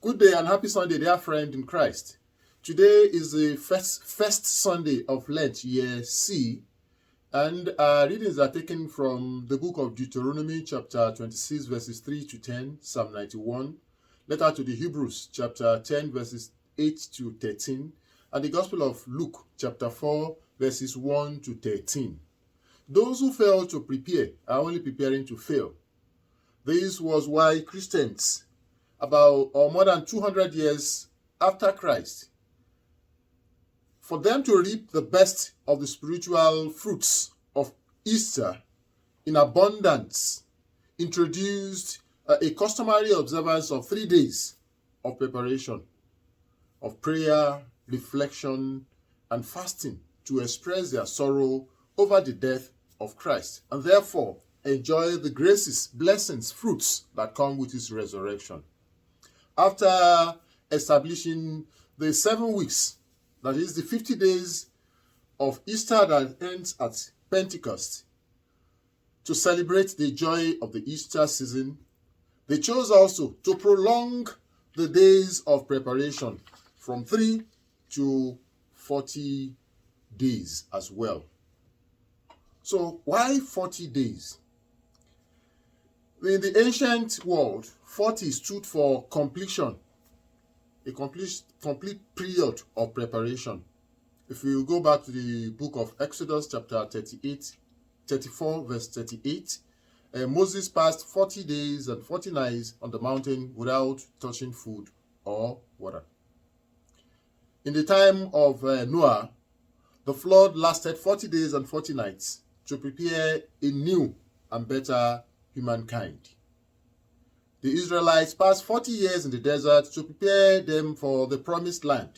Good day and happy Sunday, dear friend in Christ. Today is the first Sunday of Lent, year C, and our readings are taken from the book of Deuteronomy, chapter 26, verses 3 to 10, Psalm 91, letter to the Hebrews, chapter 10, verses 8 to 13, and the Gospel of Luke, chapter 4, verses 1 to 13. Those who fail to prepare are only preparing to fail. This was why Christians, about or more than 200 years after Christ, for them to reap the best of the spiritual fruits of Easter in abundance, introduced a customary observance of 3 days of preparation, of prayer, reflection, and fasting to express their sorrow over the death of Christ, and therefore enjoy the graces, blessings, fruits that come with his resurrection. After establishing the 7 weeks, that is the 50 days of Easter that ends at Pentecost, to celebrate the joy of the Easter season, they chose also to prolong the days of preparation from 3 to 40 days as well. So why 40 days? In the ancient world, 40 stood for completion, a complete period of preparation. If you go back to the book of Exodus, chapter 34, verse 38, Moses passed 40 days and 40 nights on the mountain without touching food or water. In the time of Noah, the flood lasted 40 days and 40 nights to prepare a new and better humankind. The Israelites passed 40 years in the desert to prepare them for the promised land.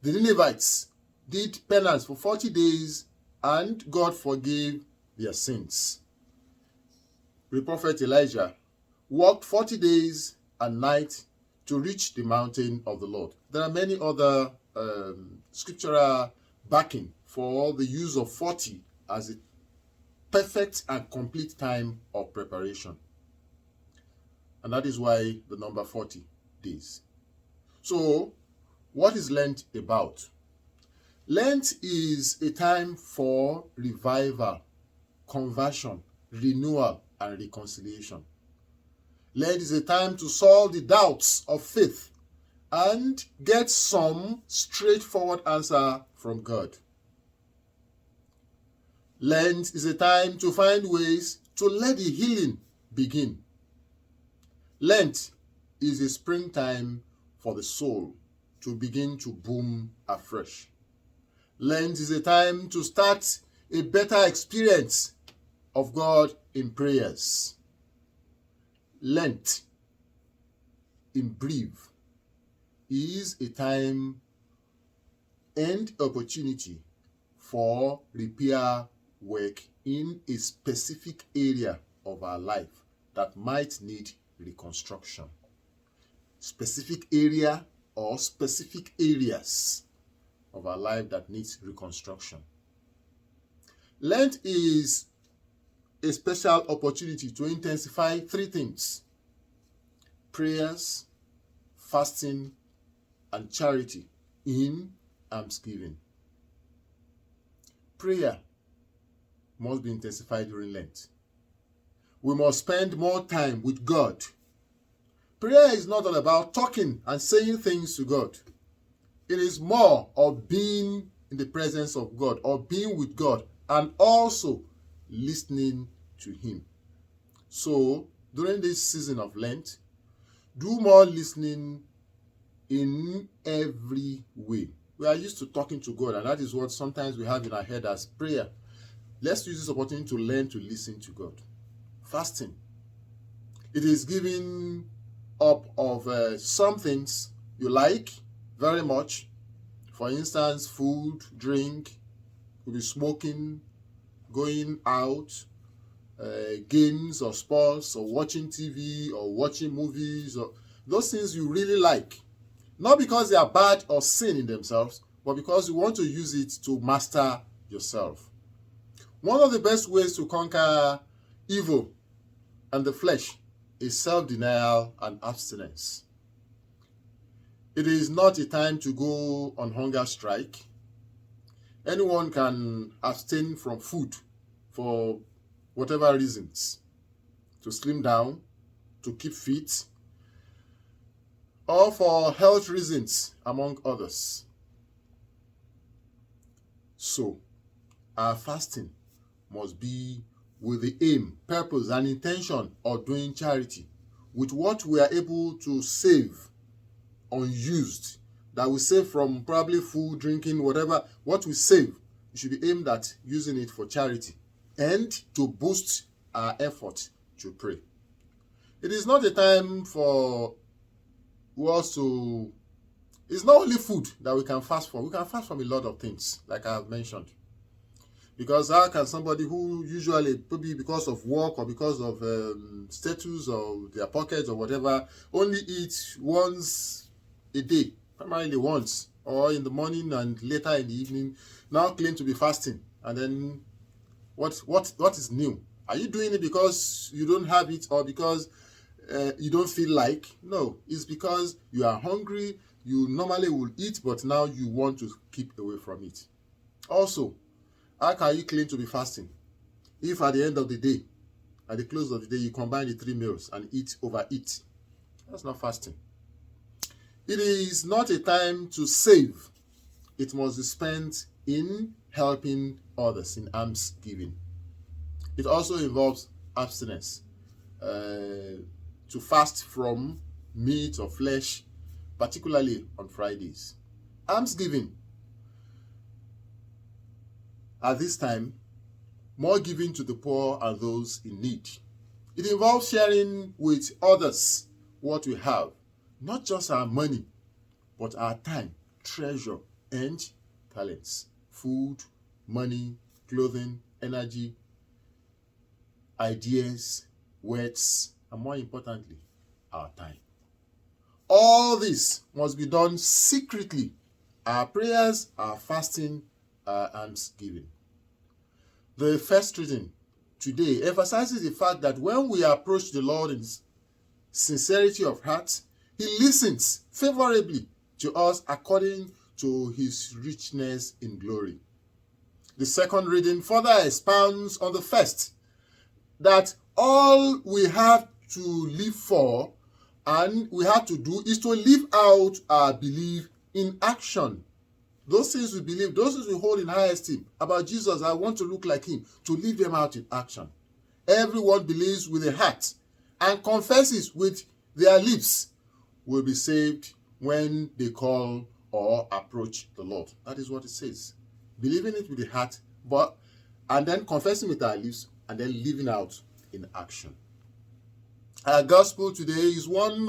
The Ninevites did penance for 40 days and God forgave their sins. The prophet Elijah walked 40 days and nights to reach the mountain of the Lord. There are many other scriptural backing for the use of 40 as a perfect and complete time of preparation. And that is why the number 40 days. So, what is Lent about? Lent is a time for revival, conversion, renewal, and reconciliation. Lent is a time to solve the doubts of faith and get some straightforward answer from God. Lent is a time to find ways to let the healing begin. Lent is a springtime for the soul to begin to boom afresh. Lent is a time to start a better experience of God in prayers. Lent, in brief, is a time and opportunity for repair work in a specific area of our life that might need reconstruction. Specific area or specific areas of our life that needs reconstruction. Lent is a special opportunity to intensify 3 things: prayers, fasting, and charity in almsgiving. Prayer must be intensified during Lent. We must spend more time with God. Prayer is not all about talking and saying things to God. It is more of being in the presence of God or being with God and also listening to Him. So, during this season of Lent, do more listening in every way. We are used to talking to God, and that is what sometimes we have in our head as prayer. Let's use this opportunity to learn to listen to God. Fasting. It is giving up of some things you like very much. For instance, food, drink, could be smoking, going out, games or sports or watching TV or watching movies, or those things you really like. Not because they are bad or sin in themselves, but because you want to use it to master yourself. One of the best ways to conquer evil and the flesh is self-denial and abstinence. It is not a time to go on hunger strike. Anyone can abstain from food for whatever reasons, to slim down, to keep fit, or for health reasons, among others. So, our fasting must be with the aim, purpose, and intention of doing charity, with what we are able to save unused, that we save from probably food, drinking, whatever. What we save, we should be aimed at using it for charity and to boost our effort to pray. It is not a time for us to... It's not only food that we can fast from. We can fast from a lot of things, like I have mentioned. Because how can somebody who usually, maybe because of work or because of status or their pockets or whatever, only eat once a day, primarily once, or in the morning and later in the evening, now claim to be fasting? And then what is new? Are you doing it because you don't have it, or because you don't feel like? No, it's because you are hungry. You normally will eat, but now you want to keep away from it. Also, how can you claim to be fasting if at the end of the day, at the close of the day, you combine the 3 meals and overeat? That's not fasting. It is not a time to save. It must be spent in helping others, in alms giving. It also involves abstinence, to fast from meat or flesh, particularly on Fridays. Almsgiving, at this time, more giving to the poor and those in need. It involves sharing with others what we have, not just our money, but our time, treasure, and talents. Food, money, clothing, energy, ideas, words, and more importantly, our time. All this must be done secretly. Our prayers, our fasting, our almsgiving. The first reading today emphasizes the fact that when we approach the Lord in sincerity of heart, He listens favorably to us according to His richness in glory. The second reading further expounds on the first, that all we have to live for and we have to do is to live out our belief in action. Those things we believe, those things we hold in high esteem about Jesus, I want to look like Him, to live them out in action. Everyone believes with the heart and confesses with their lips will be saved when they call or approach the Lord. That is what it says. Believing it with the heart, and then confessing with our lips, and then living out in action. Our gospel today is that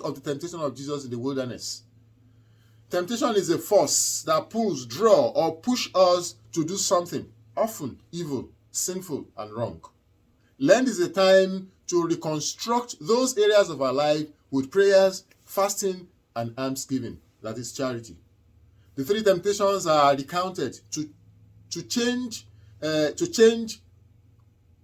of the temptation of Jesus in the wilderness. Temptation is a force that pulls, draw, or push us to do something, often evil, sinful, and wrong. Lent is a time to reconstruct those areas of our life with prayers, fasting, and almsgiving, that is charity. The 3 temptations are recounted to change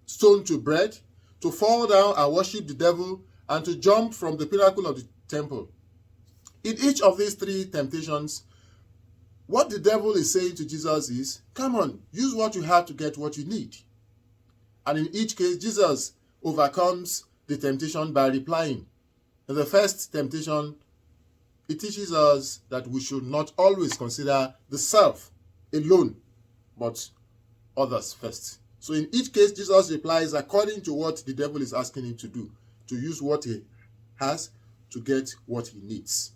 stone to bread, to fall down and worship the devil, and to jump from the pinnacle of the temple. In each of these 3 temptations, what the devil is saying to Jesus is, come on, use what you have to get what you need. And in each case, Jesus overcomes the temptation by replying. In the first temptation, it teaches us that we should not always consider the self alone, but others first. So in each case, Jesus replies according to what the devil is asking him to do, to use what he has to get what he needs.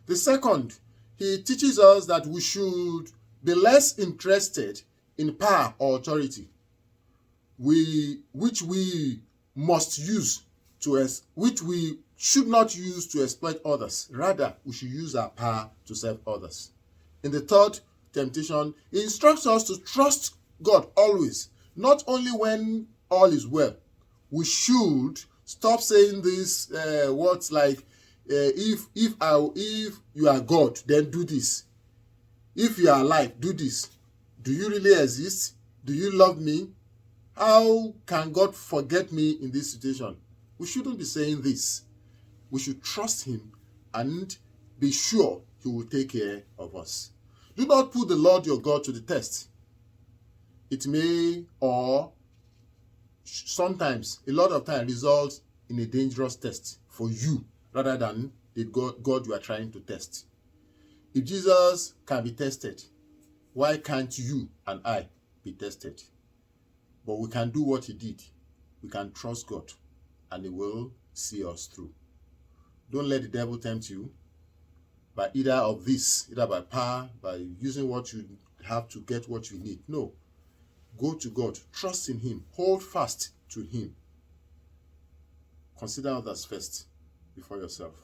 The second, he teaches us that we should be less interested in power or authority, which we should not use to exploit others. Rather, we should use our power to serve others. In the third temptation, he instructs us to trust God always, not only when all is well. We should stop saying these words like, if you are God, then do this. If you are alive, do this. Do you really exist? Do you love me? How can God forget me in this situation? We shouldn't be saying this. We should trust Him and be sure he will take care of us. Do not put the Lord your God to the test. It may, or sometimes, a lot of time, result in a dangerous test for you rather than the God you are trying to test. If Jesus can be tested, why can't you and I be tested? But we can do what he did. We can trust God and he will see us through. Don't let the devil tempt you by either of this, either by power, by using what you have to get what you need. No. Go to God. Trust in him. Hold fast to him. Consider others first before yourself.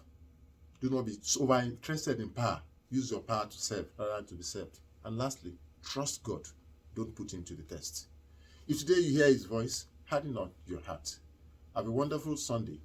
Do not be over interested in power. Use your power to serve rather than to be served. And lastly, trust God. Don't put him to the test. If today you hear his voice, harden not your heart. Have a wonderful Sunday.